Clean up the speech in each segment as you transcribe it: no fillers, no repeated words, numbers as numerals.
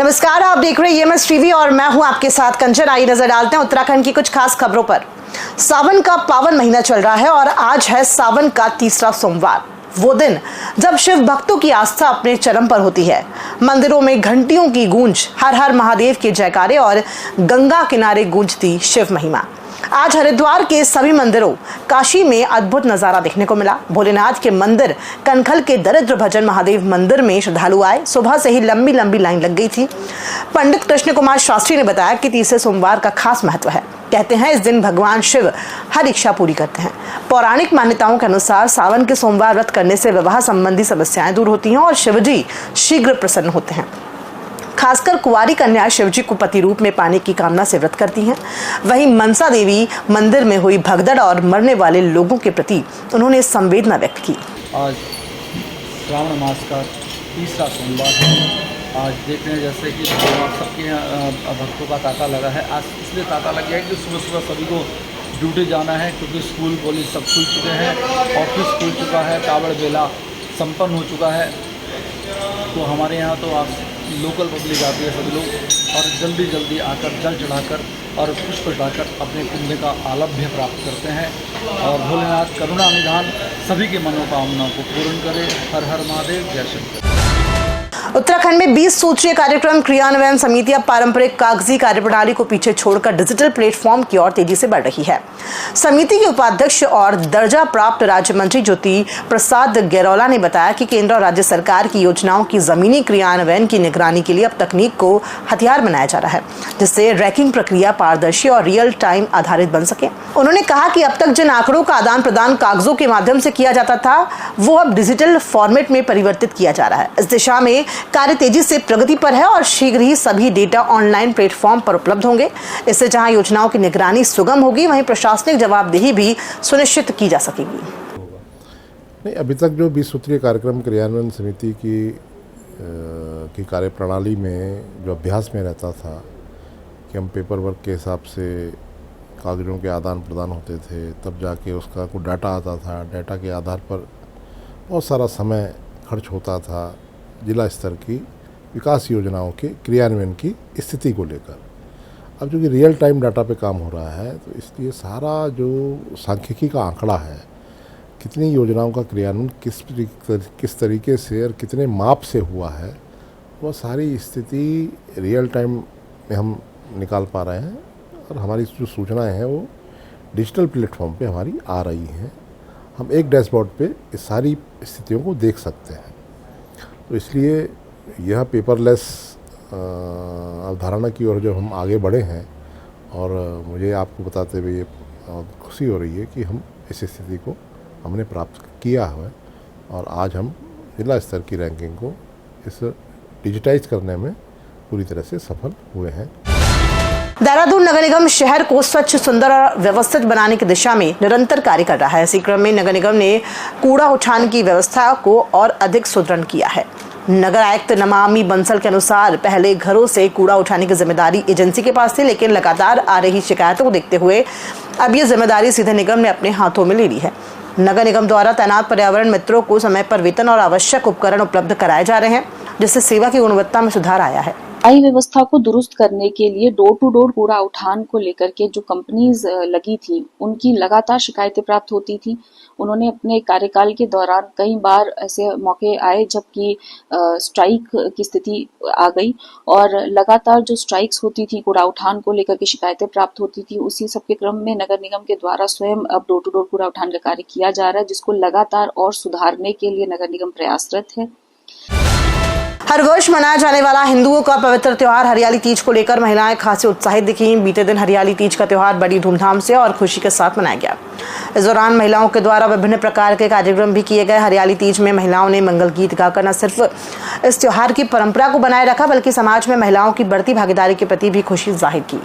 नमस्कार, आप देख रहे हैं EMS टीवी और मैं हूं आपके साथ कंचन। आई नजर डालते हैं उत्तराखंड की कुछ खास खबरों पर। सावन का पावन महीना चल रहा है और आज है सावन का तीसरा सोमवार, वो दिन जब शिव भक्तों की आस्था अपने चरम पर होती है। मंदिरों में घंटियों की गूंज, हर हर महादेव के जयकारे और गंगा किनारे गूंजती शिव महिमा। आज हरिद्वार के सभी मंदिरों, काशी में अद्भुत नजारा देखने को मिला। भोलेनाथ के मंदिर कनखल के दरिद्र भजन महादेव मंदिर में श्रद्धालु आए। सुबह से ही लंबी लंबी लाइन लग गई थी। पंडित कृष्ण कुमार शास्त्री ने बताया कि तीसरे सोमवार का खास महत्व है। कहते हैं इस दिन भगवान शिव हर इच्छा पूरी करते हैं। पौराणिक मान्यताओं के अनुसार सावन के सोमवार व्रत करने से विवाह संबंधी समस्याएं दूर होती हैं और शिवजी शीघ्र प्रसन्न होते हैं। खासकर कुंवारी कन्या शिवजी को पति रूप में पाने की कामना से व्रत करती हैं। वहीं मनसा देवी मंदिर में हुई भगदड़ और मरने वाले लोगों के प्रति उन्होंने संवेदना व्यक्त की। आज श्रावण मास का तीसरा सोमवार है। आज देख रहे हैं जैसे कि सबके भक्तों का तांता लगा है। आज इसलिए तांता लग गया है कि सुबह सुबह सभी को ड्यूटी जाना है, क्योंकि स्कूल कॉलेज सब खुल चुके हैं, ऑफिस खुल चुका है, कावड़ बेला संपन्न हो चुका है। तो हमारे यहाँ तो आज लोकल पब्लिक आती है सभी लोग, और जल्दी जल्दी आकर जल चढ़ाकर और पुष्प चढ़ाकर अपने पुण्य का आलभ्य प्राप्त करते हैं। और भोलेनाथ करुणा निधान सभी के मनोकामनाओं को पूर्ण करे। हर हर महादेव, जय शंकर। उत्तराखंड में 20 सूत्रीय कार्यक्रम क्रियान्वयन समिति अब पारंपरिक कागजी कार्यप्रणाली को पीछे छोड़कर डिजिटल प्लेटफॉर्म की ओर तेजी से बढ़ रही है। समिति के उपाध्यक्ष और दर्जा प्राप्त राज्य मंत्री ज्योति प्रसाद गैरोला ने बताया कि केंद्र और राज्य सरकार की योजनाओं की जमीनी क्रियान्वयन की निगरानी के लिए अब तकनीक को हथियार बनाया जा रहा है, जिससे रैंकिंग प्रक्रिया पारदर्शी और रियल टाइम आधारित बन सके। उन्होंने कहा कि अब तक जिन आंकड़ों का आदान प्रदान कागजों के माध्यम से किया जाता था, वो अब डिजिटल फॉर्मेट में परिवर्तित किया जा रहा है। इस दिशा में कार्य तेजी से प्रगति पर है और शीघ्र ही सभी डेटा ऑनलाइन प्लेटफॉर्म पर उपलब्ध होंगे। इससे जहां योजनाओं की निगरानी सुगम होगी, वहीं प्रशासनिक जवाबदेही भी सुनिश्चित की जा सकेगी। नहीं, अभी तक जो 20 सूत्रीय कार्यक्रम क्रियान्वयन समिति की कार्यप्रणाली में जो अभ्यास में रहता था कि हम पेपर वर्क के हिसाब से कागजों के आदान प्रदान होते थे, तब जाके उसका कोई डाटा आता था। डाटा के आधार पर बहुत सारा समय खर्च होता था जिला स्तर की विकास योजनाओं के क्रियान्वयन की स्थिति को लेकर। अब जो कि रियल टाइम डाटा पे काम हो रहा है, तो इसलिए सारा जो सांख्यिकी का आंकड़ा है, कितनी योजनाओं का क्रियान्वयन किस तरीके से और कितने माप से हुआ है, वह सारी स्थिति रियल टाइम में हम निकाल पा रहे हैं। और हमारी जो सूचनाएं हैं वो डिजिटल प्लेटफॉर्म पे हमारी आ रही हैं। हम एक डैशबोर्ड पे इस सारी स्थितियों को देख सकते हैं। तो इसलिए यह पेपरलेस अवधारणा की ओर जो हम आगे बढ़े हैं, और मुझे आपको बताते हुए खुशी हो रही है कि हम इस स्थिति को हमने प्राप्त किया है और आज हम जिला स्तर की रैंकिंग को इस डिजिटाइज करने में पूरी तरह से सफल हुए हैं। देहरादून नगर निगम शहर को स्वच्छ, सुंदर और व्यवस्थित बनाने की दिशा में निरंतर कार्य कर रहा है। इसी क्रम में नगर निगम ने कूड़ा उठाने की व्यवस्था को और अधिक सुदृढ़ किया है। नगर आयुक्त नमामि बंसल के अनुसार पहले घरों से कूड़ा उठाने की जिम्मेदारी एजेंसी के पास थी, लेकिन लगातार आ रही शिकायतों को देखते हुए अब ये जिम्मेदारी सीधे निगम ने अपने हाथों में ले ली है। नगर निगम द्वारा तैनात पर्यावरण मित्रों को समय पर वेतन और आवश्यक उपकरण उपलब्ध कराए जा रहे हैं, जिससे सेवा की गुणवत्ता में सुधार आया है। आई व्यवस्था को दुरुस्त करने के लिए डोर टू डोर कूड़ा उठान को लेकर के जो कंपनीज लगी थी, उनकी लगातार शिकायतें प्राप्त होती थी। उन्होंने अपने कार्यकाल के दौरान कई बार ऐसे मौके आए जबकि स्ट्राइक की स्थिति आ गई, और लगातार जो स्ट्राइक्स होती थी, कूड़ा उठान को लेकर के शिकायतें प्राप्त होती थी। उसी सब के क्रम में नगर निगम के द्वारा स्वयं अब डोर टू डोर कूड़ा उठान का कार्य किया जा रहा है, जिसको लगातार और सुधारने के लिए नगर निगम प्रयासरत है। हर वर्ष मनाया जाने वाला हिंदुओं का पवित्र त्योहार हरियाली तीज को लेकर महिलाएं खासी उत्साहित दिखी। बीते दिन हरियाली तीज का त्योहार बड़ी धूमधाम से और खुशी के साथ मनाया गया। इस दौरान महिलाओं के द्वारा विभिन्न प्रकार के कार्यक्रम भी किए गए। हरियाली तीज में महिलाओं ने मंगल गीत गाकर न सिर्फ इस त्योहार की परंपरा को बनाए रखा, बल्कि समाज में महिलाओं की बढ़ती भागीदारी के प्रति भी खुशी जाहिर की।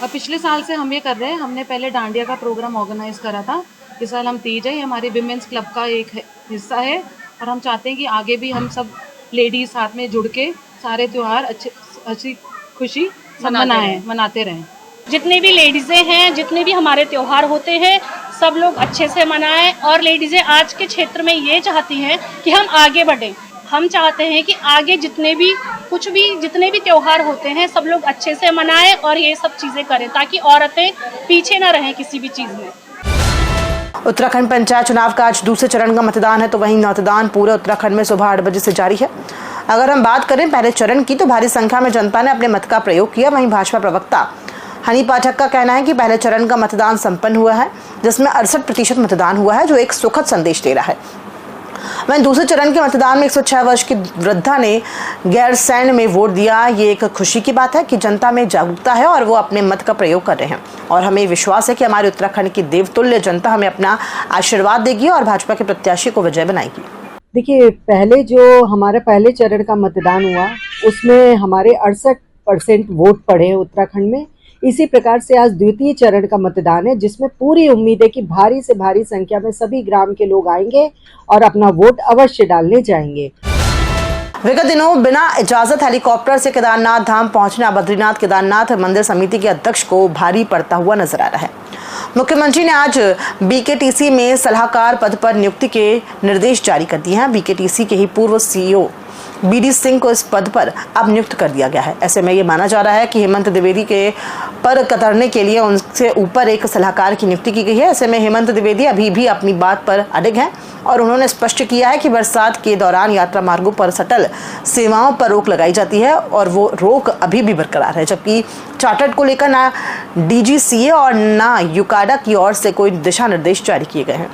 पिछले साल से हम ये कर रहे हैं। हमने पहले डांडिया का प्रोग्राम ऑर्गेनाइज करा था। इस साल हम तीज है, हमारे विमेंस क्लब का एक हिस्सा है, और हम चाहते हैं कि आगे भी हम सब लेडीज साथ में जुड़ के सारे त्योहार अच्छी खुशी मनाते रहें। जितने भी लेडीज़ें हैं, जितने भी हमारे त्योहार होते हैं, सब लोग अच्छे से मनाएं। और लेडीज़ें आज के क्षेत्र में ये चाहती हैं कि हम आगे बढ़ें। हम चाहते हैं कि आगे जितने भी कुछ भी जितने भी त्योहार होते हैं सब लोग अच्छे से मनाएं और ये सब चीज़ें करें ताकि औरतें पीछे ना रहें किसी भी चीज़ में। उत्तराखंड पंचायत चुनाव का आज दूसरे चरण का मतदान है, तो वहीं मतदान पूरे उत्तराखंड में सुबह 8 बजे से जारी है। अगर हम बात करें पहले चरण की, तो भारी संख्या में जनता ने अपने मत का प्रयोग किया। वहीं भाजपा प्रवक्ता हनी पाठक का कहना है कि पहले चरण का मतदान संपन्न हुआ है, जिसमें 68% मतदान हुआ है, जो एक सुखद संदेश दे रहा है। वहीं दूसरे चरण के मतदान में 106 वर्ष की वृद्धा ने गैरसैंण में वोट दिया। ये एक खुशी की बात है कि जनता में जागरूकता है और वो अपने मत का प्रयोग कर रहे हैं, और हमें विश्वास है कि हमारे उत्तराखंड की देवतुल्य जनता हमें अपना आशीर्वाद देगी और भाजपा के प्रत्याशी को विजय बनाएगी। देखिए, पहले जो हमारा पहले चरण का मतदान हुआ उसमें हमारे 68% वोट पड़े हैं उत्तराखंड में। इसी प्रकार से आज द्वितीय चरण का मतदान है, जिसमें पूरी उम्मीद है कि भारी से भारी संख्या में सभी ग्राम के लोग आएंगे और अपना वोट अवश्य डालने जाएंगे। विगत दिनों बिना इजाजत हेलीकॉप्टर से केदारनाथ धाम पहुंचना बद्रीनाथ केदारनाथ मंदिर समिति के अध्यक्ष को भारी पड़ता हुआ नजर आ रहा है। मुख्यमंत्री ने आज बीकेटीसी में सलाहकार पद पर नियुक्ति के निर्देश जारी कर दिए हैं। बीकेटीसी के ही पूर्व सीईओ बीडी सिंह को इस पद पर अब नियुक्त कर दिया गया है। ऐसे में ये माना जा रहा है कि हेमंत द्विवेदी के पर कतरने के लिए उनसे ऊपर एक सलाहकार की नियुक्ति की गई है। ऐसे में हेमंत द्विवेदी अभी भी अपनी बात पर अडिग हैं और उन्होंने स्पष्ट किया है कि बरसात के दौरान यात्रा मार्गों पर शटल सेवाओं पर रोक लगाई जाती है और वो रोक अभी भी बरकरार है, जबकि चार्टर्ड को लेकर ना डीजीसीए और ना यूकाडा की ओर से कोई दिशा निर्देश जारी किए गए हैं।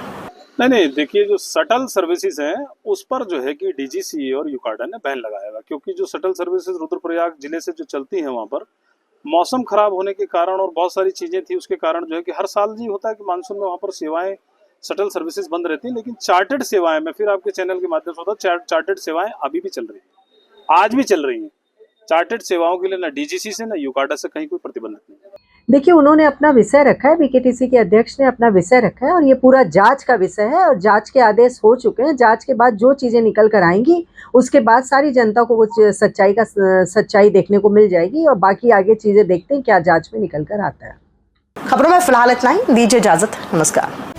नहीं, देखिए, जो शटल सर्विसेज हैं उस पर जो है कि डीजीसीए और यूकाडा ने बैन लगाया हुआ, क्योंकि जो शटल सर्विसेज रुद्रप्रयाग जिले से जो चलती हैं वहाँ पर मौसम खराब होने के कारण और बहुत सारी चीज़ें थी, उसके कारण जो है कि हर साल जी होता है कि मानसून में वहाँ पर सेवाएं शटल सर्विसेज बंद रहती हैं, लेकिन चार्टर्ड सेवाएं, मैं फिर आपके चैनल के माध्यम से होता चार्टर्ड सेवाएं अभी भी चल रही हैं, आज भी चल रही हैं। चार्टर्ड सेवाओं के लिए ना डीजीसी से ना यूकाडा से कहीं कोई प्रतिबंध नहीं है। देखिए, उन्होंने अपना विषय रखा है, बीकेटीसी के अध्यक्ष ने अपना विषय रखा है और ये पूरा जांच का विषय है और जांच के आदेश हो चुके हैं। जांच के बाद जो चीजें निकल कर आएंगी उसके बाद सारी जनता को वो सच्चाई देखने को मिल जाएगी और बाकी आगे चीजें देखते हैं क्या जांच में निकल कर आता है। खबरों में फिलहाल इतना ही, दीजिए इजाजत, नमस्कार।